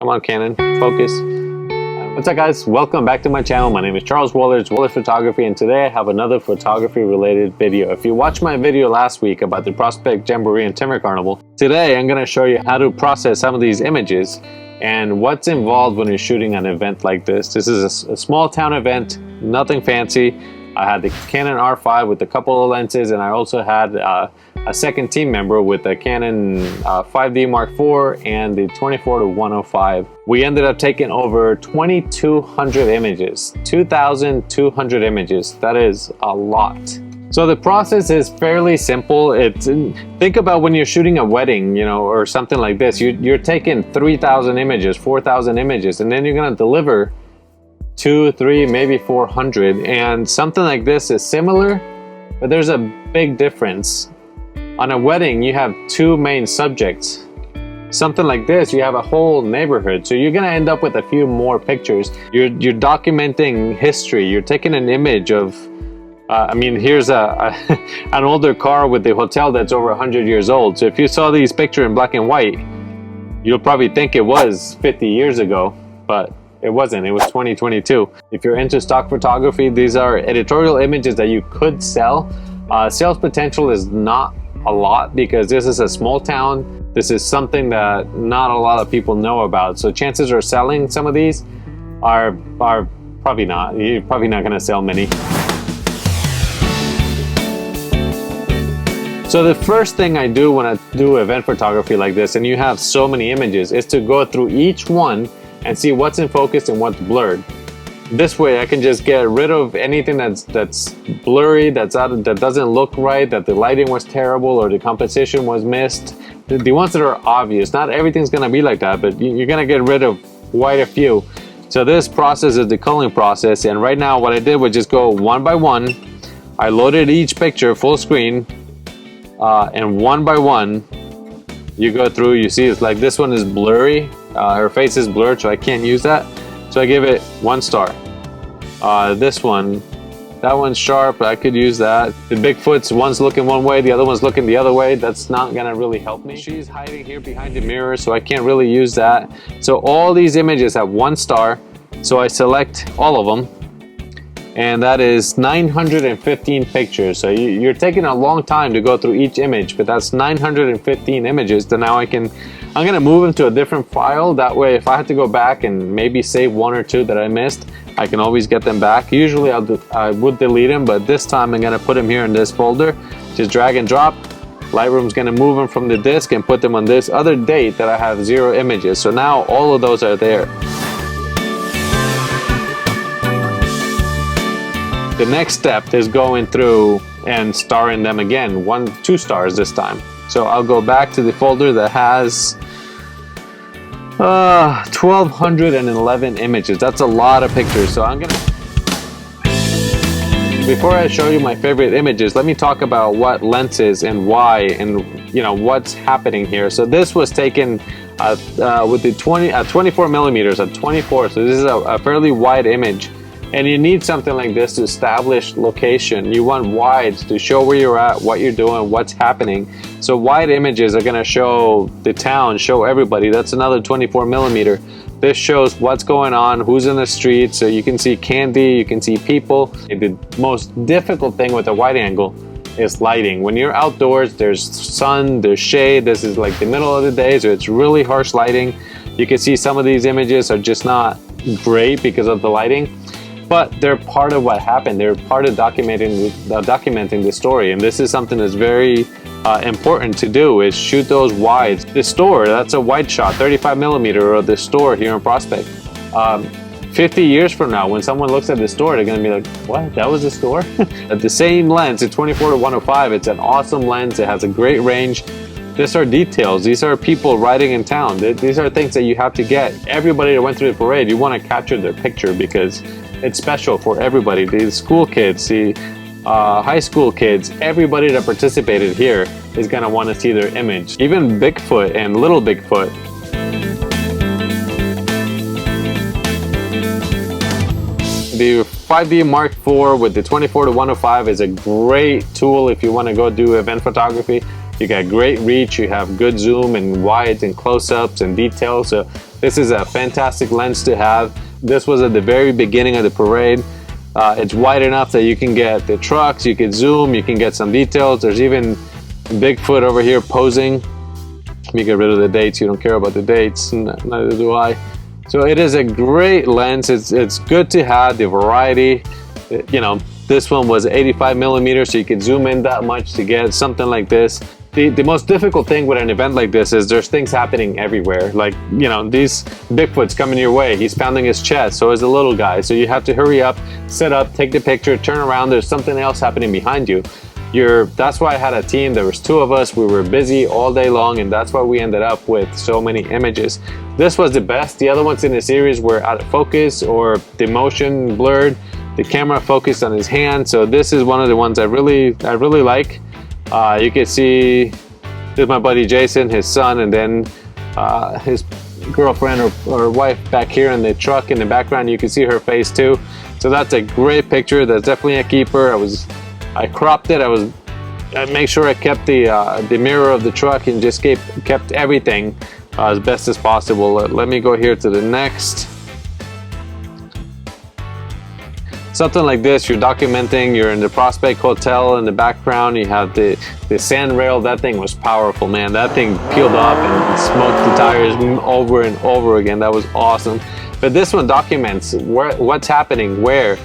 Come on, Canon, focus. What's up, guys? Welcome back to my channel. My name is Charles Wollertz, Wollertz Photography, and today I have another photography related video. If you watched my video last week about the Prospect Jamboree and Timber Carnival, today I'm going to show you how to process some of these images and what's involved when you're shooting an event like this. This is a small town event, nothing fancy. I had the Canon R5 with a couple of lenses, and I also had a second team member with the Canon 5D Mark IV and the 24-105. We ended up taking over 2,200 images, 2,200 images. That is a lot. So the process is fairly simple. Think about when you're shooting a wedding, you know, or something like this. You're taking 3,000 images, 4,000 images, and then you're gonna deliver 200, 300, maybe 400. And something like this is similar, but there's a big difference. On a wedding, you have two main subjects. Something like this, you have a whole neighborhood. So you're gonna end up with a few more pictures. You're documenting history. You're taking an image of, I mean, here's an older car with the hotel that's over 100 years old. So if you saw these pictures in black and white, you'll probably think it was 50 years ago, but it wasn't. It was 2022. If you're into stock photography, these are editorial images that you could sell. Sales potential is not a lot because this is a small town. This is something that not a lot of people know about. So chances of selling some of these are probably not. You're probably not going to sell many. So the first thing I do when I do event photography like this, and you have so many images, is to go through each one and see what's in focus and what's blurred. This way I can just get rid of anything that's blurry, that doesn't look right, that the lighting was terrible or the composition was missed. The ones that are obvious, not everything's gonna be like that, but you're gonna get rid of quite a few. So this process is the culling process, and right now what I did was just go one by one. I loaded each picture full screen, and one by one you go through. You see it's like this one is blurry. Her face is blurred, so I can't use that. So I give it 1 star. This one, that one's sharp, I could use that. The Bigfoot's, one's looking one way, the other one's looking the other way. That's not gonna really help me. She's hiding here behind the mirror, so I can't really use that. So all these images have 1 star. So I select all of them, and that is 915 pictures. So you're taking a long time to go through each image, but that's 915 images. Then now I'm gonna move them to a different file. That way, if I have to go back and maybe save 1 or 2 that I missed, I can always get them back. Usually I would delete them, but this time I'm gonna put them here in this folder. Just drag and drop. Lightroom's gonna move them from the disk and put them on this other date that I have 0 images. So now all of those are there. The next step is going through and starring them again, 2 stars this time. So I'll go back to the folder that has 1,211 images. That's a lot of pictures. So before I show you my favorite images, let me talk about what lenses and why, and you know what's happening here. So this was taken with the 24 millimeters at 24. So this is a fairly wide image. And you need something like this to establish location. You want wides to show where you're at, what you're doing, what's happening. So wide images are gonna show the town, show everybody. That's another 24 millimeter. This shows what's going on, who's in the street, so you can see candy, you can see people. The most difficult thing with a wide angle is lighting. When you're outdoors, there's sun, there's shade. This is like the middle of the day, so it's really harsh lighting. You can see some of these images are just not great because of the lighting. But they're part of what happened. They're part of documenting the story. And this is something that's very important to do, is shoot those wides. The store, that's a wide shot, 35 millimeter of the store here in Prospect. 50 years from now, when someone looks at the store, they're gonna be like, what, that was the store? At the same lens, the 24-105, it's an awesome lens. It has a great range. These are details. These are people riding in town. These are things that you have to get. Everybody that went through the parade, you want to capture their picture because it's special for everybody. The school kids, the high school kids, everybody that participated here is going to want to see their image. Even Bigfoot and Little Bigfoot. The 5D Mark IV with the 24-105 is a great tool if you want to go do event photography. You got great reach, you have good zoom and wides and close-ups and details. So This is a fantastic lens to have. This was at the very beginning of the parade. It's wide enough that you can get the trucks, you can zoom, you can get some details. There's even Bigfoot over here posing. Let me get rid of the dates. You don't care about the dates, neither do I. So it is a great lens. It's good to have the variety. You know, this one was 85 millimeters, so you can zoom in that much to get something like this. The most difficult thing with an event like this is there's things happening everywhere. Like, you know, these Bigfoot's coming your way. He's pounding his chest, so is the little guy. So you have to hurry up, set up, take the picture, turn around. There's something else happening behind you. That's why I had a team. There was 2 of us. We were busy all day long, and that's why we ended up with so many images. This was the best. The other ones in the series were out of focus or the motion blurred. The camera focused on his hand. So this is one of the ones I really like. You can see there's my buddy Jason, his son, and then his girlfriend or wife back here in the truck in the background. You can see her face too. So that's a great picture. That's definitely a keeper. I cropped it. I made sure I kept the mirror of the truck and just kept everything as best as possible. Let me go here to the next. Something like this, you're documenting, you're in the Prospect Hotel in the background, you have the sand rail. That thing was powerful, man. That thing peeled off and smoked the tires over and over again. That was awesome. But this one documents what's happening, where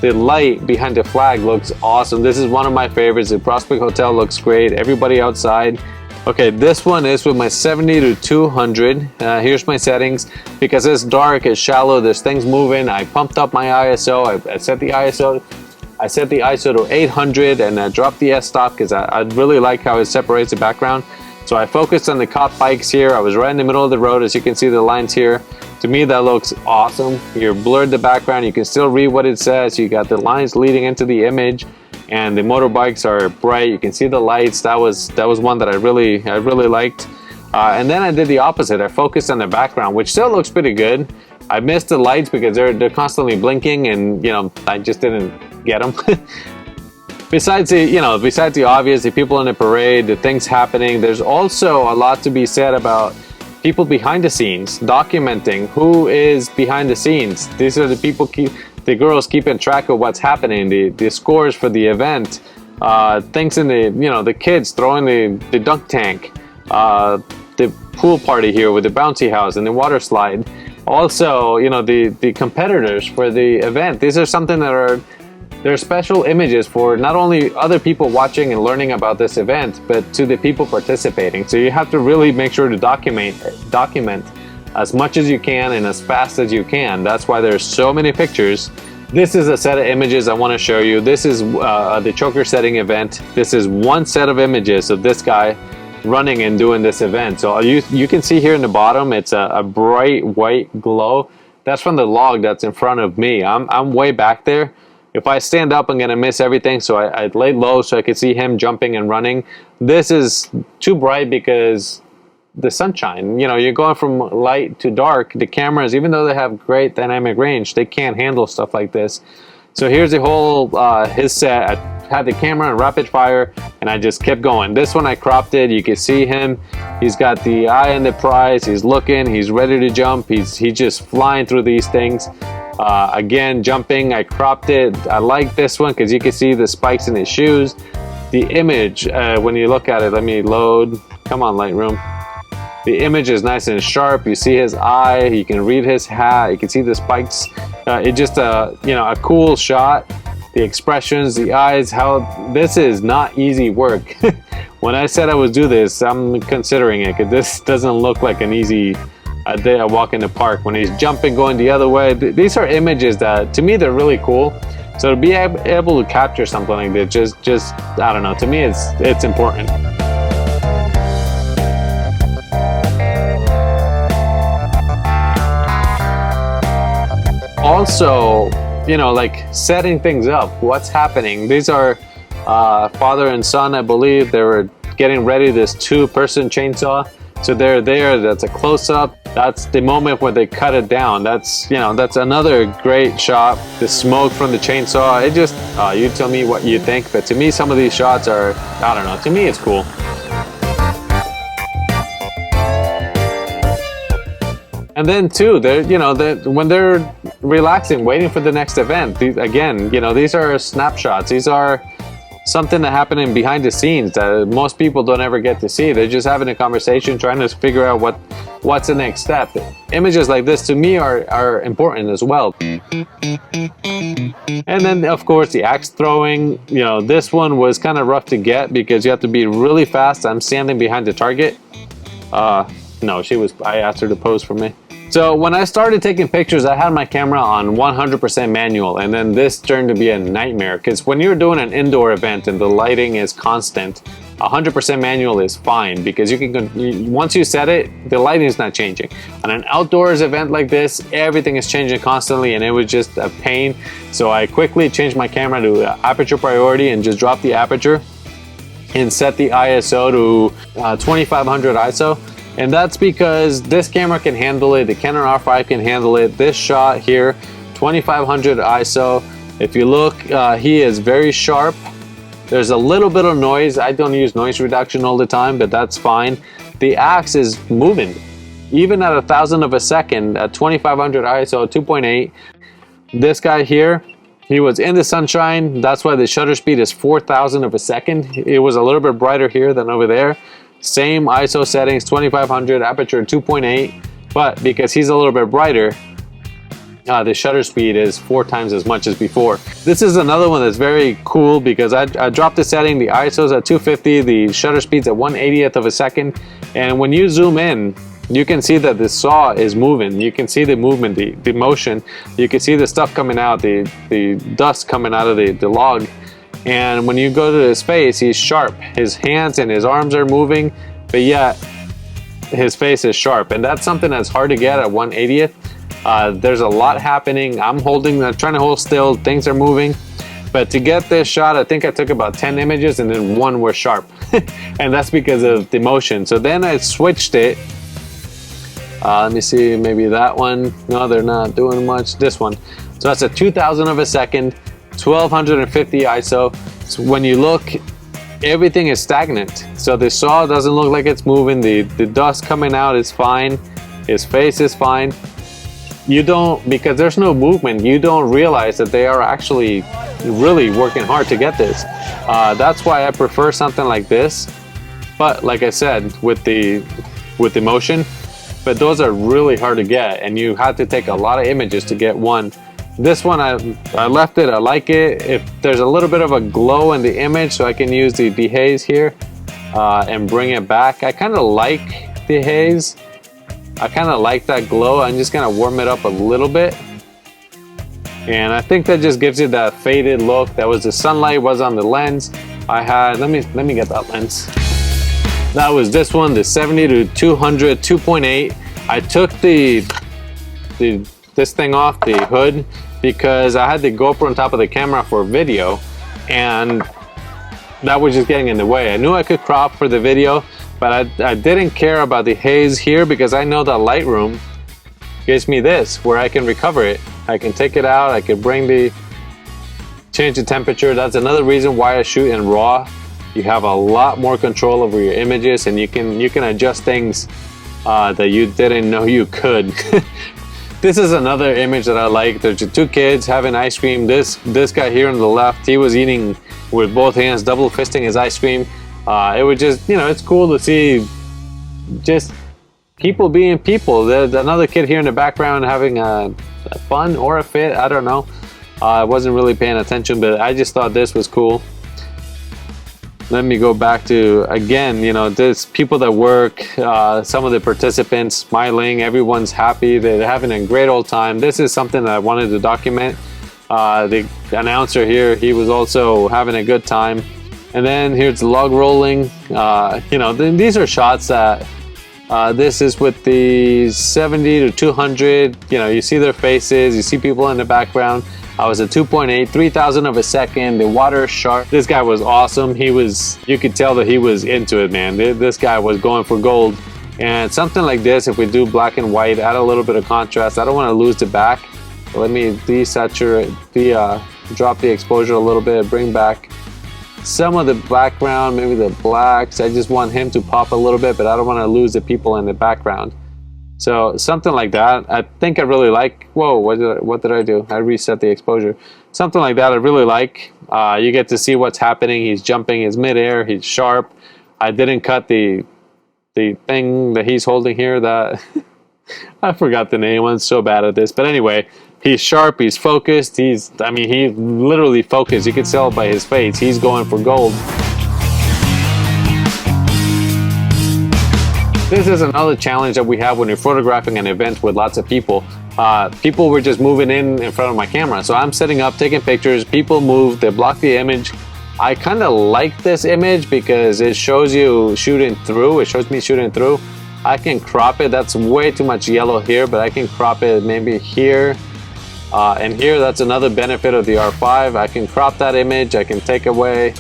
the light behind the flag looks awesome. This is one of my favorites. The Prospect Hotel looks great. Everybody outside. Okay, this one is with my 70 to 200. Here's my settings. Because it's dark, it's shallow, there's things moving. I pumped up my ISO. I set the ISO to 800, and I dropped the s-stop because I really like how it separates the background. So I focused on the cop bikes here. I was right in the middle of the road, as you can see the lines here. To me, that looks awesome. You're blurred the background. You can still read what it says. You got the lines leading into the image. And the motorbikes are bright. You can see the lights. That was one that I really liked. And then I did the opposite. I focused on the background, which still looks pretty good. I missed the lights because they're constantly blinking, and you know, I just didn't get them. Besides the obvious, the people in the parade, the things happening, there's also a lot to be said about people behind the scenes, documenting who is behind the scenes. These are the people the girls keeping track of what's happening, the scores for the event, things in the kids throwing the dunk tank, the pool party here with the bouncy house and the water slide. Also, the competitors for the event. These are something that they're special images for not only other people watching and learning about this event, but to the people participating. So you have to really make sure to document as much as you can and as fast as you can. That's why there's so many pictures. This is a set of images I want to show you. This is the choker setting event. This is one set of images of this guy running and doing this event. So you can see here in the bottom, it's a bright white glow. That's from the log that's in front of me. I'm way back there. If I stand up, I'm gonna miss everything. So I laid low so I could see him jumping and running. This is too bright because the sunshine, you're going from light to dark. The cameras, even though they have great dynamic range, they can't handle stuff like this. So here's the whole his set. I had the camera on rapid fire and I just kept going. This one I cropped it. You can see him. He's got the eye on the prize. He's looking. He's ready to jump. He's just flying through these things. Again, jumping. I cropped it. I like this one because you can see the spikes in his shoes. The image, when you look at it, let me load. Come on, Lightroom. The image is nice and sharp. You see his eye. You can read his hat. You can see the spikes. It's just a cool shot. The expressions, the eyes. How this is not easy work. When I said I would do this, I'm considering it because this doesn't look like an easy day I walk in the park. When he's jumping, going the other way. These are images that, to me, they're really cool. So to be able to capture something like this, just I don't know. To me, it's important. Also, like setting things up, what's happening. These are father and son, I believe. They were getting ready this 2-person chainsaw. So they're there, that's a close-up. That's the moment where they cut it down. That's another great shot. The smoke from the chainsaw, it just, you tell me what you think. But to me, some of these shots are, I don't know, to me it's cool. And then too, when they're relaxing, waiting for the next event, again, these are snapshots. These are something that happening behind the scenes that most people don't ever get to see. They're just having a conversation, trying to figure out what's the next step. Images like this to me are important as well. And then of course the axe throwing, this one was kind of rough to get because you have to be really fast. I'm standing behind the target. No, I asked her to pose for me. So when I started taking pictures, I had my camera on 100% manual, and then this turned to be a nightmare because when you're doing an indoor event and the lighting is constant, 100% manual is fine because once you set it, the lighting is not changing. On an outdoors event like this, everything is changing constantly, and it was just a pain. So I quickly changed my camera to aperture priority and just dropped the aperture and set the ISO to 2500 ISO. And that's because this camera can handle it, the Canon R5 can handle it. This shot here, 2500 ISO. If you look, he is very sharp. There's a little bit of noise. I don't use noise reduction all the time, but that's fine. The axe is moving. Even at 1,000 of a second, at 2500 ISO, 2.8. This guy here, he was in the sunshine. That's why the shutter speed is 4,000 of a second. It was a little bit brighter here than over there. Same ISO settings, 2500, aperture 2.8, but because he's a little bit brighter, the shutter speed is 4 times as much as before. This is another one that's very cool because I dropped the setting, the ISO's at 250, the shutter speed's at 1/80th of a second, and when you zoom in, you can see that the saw is moving. You can see the movement, the motion. You can see the stuff coming out, the dust coming out of the log. And when you go to his face, he's sharp. His hands and his arms are moving, but yet his face is sharp. And that's something that's hard to get at 1/80th. There's a lot happening. I'm trying to hold still, things are moving. But to get this shot, I think I took about 10 images and then one was sharp. And that's because of the motion. So then I switched it. Let me see, maybe that one. No, they're not doing much. This one. So that's a 2,000 of a second. 1250 ISO. So when you look, everything is stagnant. So the saw doesn't look like it's moving. The dust coming out is fine. His face is fine. Because there's no movement, you don't realize that they are actually really working hard to get this. That's why I prefer something like this. But like I said, with the motion, but those are really hard to get, and you have to take a lot of images to get one. This one, I left it, I like it. If there's a little bit of a glow in the image, so I can use the dehaze here and bring it back. I kind of like the haze. I kind of like that glow. I'm just gonna warm it up a little bit. And I think that just gives you that faded look. That was the sunlight was on the lens. I had, let me get that lens. That was this one, the 70 to 200 2.8. I took this thing off the hood because I had the GoPro on top of the camera for video, and that was just getting in the way. I knew I could crop for the video, but I didn't care about the haze here because I know that Lightroom gives me this where I can recover it. I can take it out, I can change the temperature. That's another reason why I shoot in RAW. You have a lot more control over your images, and you can adjust things that you didn't know you could. This is another image that I like. There's 2 kids having ice cream. This guy here on the left, he was eating with both hands, double fisting his ice cream. It was just, it's cool to see just people being people. There's another kid here in the background having a fun or a fit, I don't know. I wasn't really paying attention, but I just thought this was cool. Let me go back to, again, there's people that work, some of the participants smiling, everyone's happy, they're having a great old time. This is something that I wanted to document. The announcer here, he was also having a good time. And then here's the log rolling. These are shots that, this is with the 70 to 200, you see their faces, you see people in the background. I was at 2.8, 3,000 of a second. The water is sharp. This guy was awesome. You could tell that he was into it, man. This guy was going for gold. And something like this, if we do black and white, add a little bit of contrast. I don't want to lose the back. So let me desaturate, drop the exposure a little bit, bring back some of the background, maybe the blacks. I just want him to pop a little bit, but I don't want to lose the people in the background. So something like that, I think I really like. Whoa, what did I do? I reset the exposure. Something like that I really like. You get to see what's happening. He's jumping, he's midair, he's sharp. I didn't cut the thing that he's holding here, that I forgot the name. I'm so bad at this. But anyway, he's sharp, he's focused, he literally focused. You can tell by his face, he's going for gold. This is another challenge that we have when you're photographing an event with lots of people. People were just moving in front of my camera. So I'm setting up, taking pictures, people move, they block the image. I kind of like this image because it shows you shooting through. It shows me shooting through. I can crop it. That's way too much yellow here, but I can crop it maybe here and here. That's another benefit of the R5. I can crop that image. I can take away,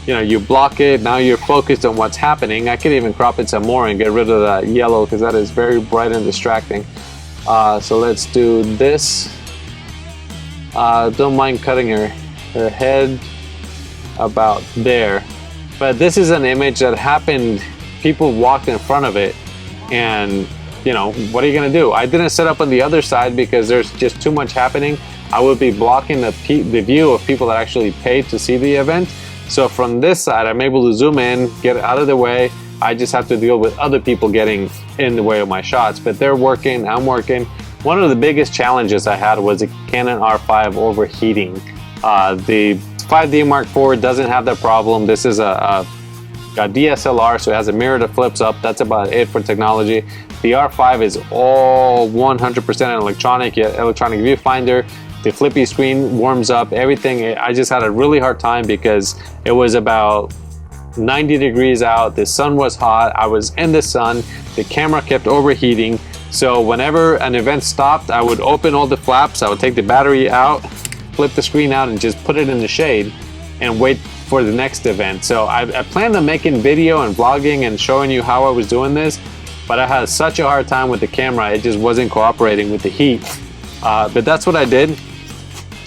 you block it. Now you're focused on what's happening. I could even crop it some more and get rid of that yellow because that is very bright and distracting. So let's do this. Don't mind cutting her head about there, but this is an image that happened. People walked in front of it, and what are you gonna do? I didn't set up on the other side because there's just too much happening. I would be blocking the view of people that actually paid to see the event. So from this side, I'm able to zoom in, get out of the way. I just have to deal with other people getting in the way of my shots, but they're working, I'm working. One of the biggest challenges I had was the Canon R5 overheating. The 5D Mark IV doesn't have that problem. This is a DSLR, so it has a mirror that flips up. That's about it for technology. The R5 is all 100% electronic viewfinder. The flippy screen warms up, everything. I just had a really hard time because it was about 90 degrees out. The sun was hot. I was in the sun. The camera kept overheating. So whenever an event stopped, I would open all the flaps. I would take the battery out, flip the screen out, and just put it in the shade and wait for the next event. So I planned on making video and vlogging and showing you how I was doing this, but I had such a hard time with the camera. It just wasn't cooperating with the heat. But that's what I did.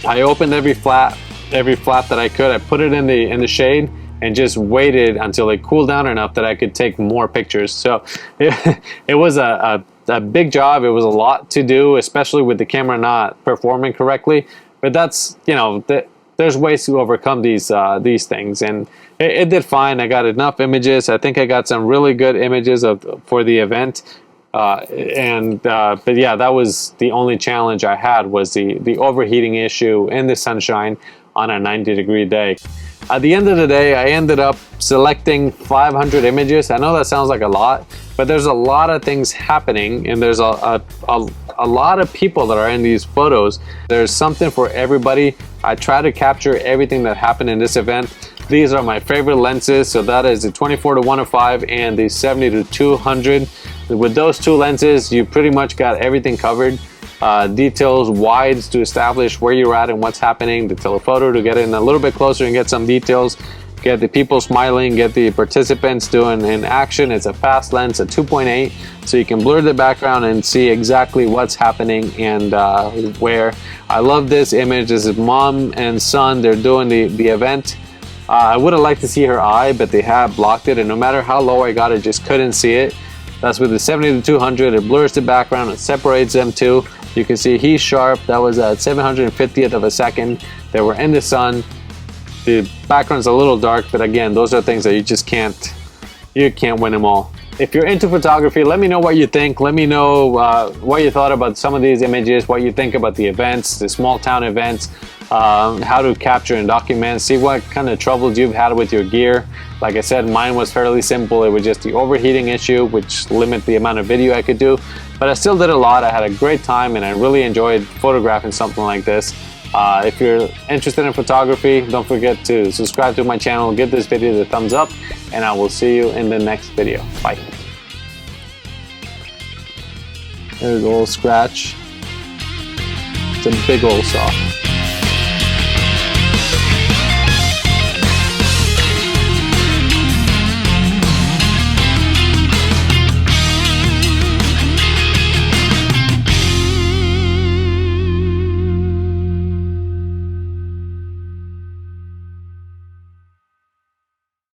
I opened every flap that I could. I put it in the shade and just waited until it cooled down enough that I could take more pictures. So it was a big job. It was a lot to do, especially with the camera not performing correctly. But that's, there's ways to overcome these things, and it did fine. I got enough images. I think I got some really good images for the event. But yeah, that was the only challenge I had, was the overheating issue in the sunshine on a 90-degree day. At the end of the day, I ended up selecting 500 images. I know that sounds like a lot, but there's a lot of things happening, and there's a lot of people that are in these photos. There's something for everybody. I try to capture everything that happened in this event. These are my favorite lenses. So that is the 24-105 and the 70-200. With those two lenses, you pretty much got everything covered. Details, wides to establish where you're at and what's happening. The telephoto to get in a little bit closer and get some details. Get the people smiling, get the participants doing in action. It's a fast lens, a 2.8, so you can blur the background and see exactly what's happening and where. I love this image. This is mom and son. They're doing the event. I would have liked to see her eye, but they have blocked it, and no matter how low I got it, just couldn't see it. That's with the 70-200. It blurs the background, it separates them too. You can see he's sharp. That was at 750th of a second. They were in the sun. The background's a little dark, but again, those are things that you just can't win them all. If you're into photography, let me know what you think. Let me know what you thought about some of these images, what you think about the events, the small town events, how to capture and document, see what kind of troubles you've had with your gear. Like I said, mine was fairly simple. It was just the overheating issue, which limited the amount of video I could do. But I still did a lot. I had a great time, and I really enjoyed photographing something like this. If you're interested in photography, don't forget to subscribe to my channel, give this video the thumbs up, and I will see you in the next video. Bye. There's a little scratch. It's a big old saw.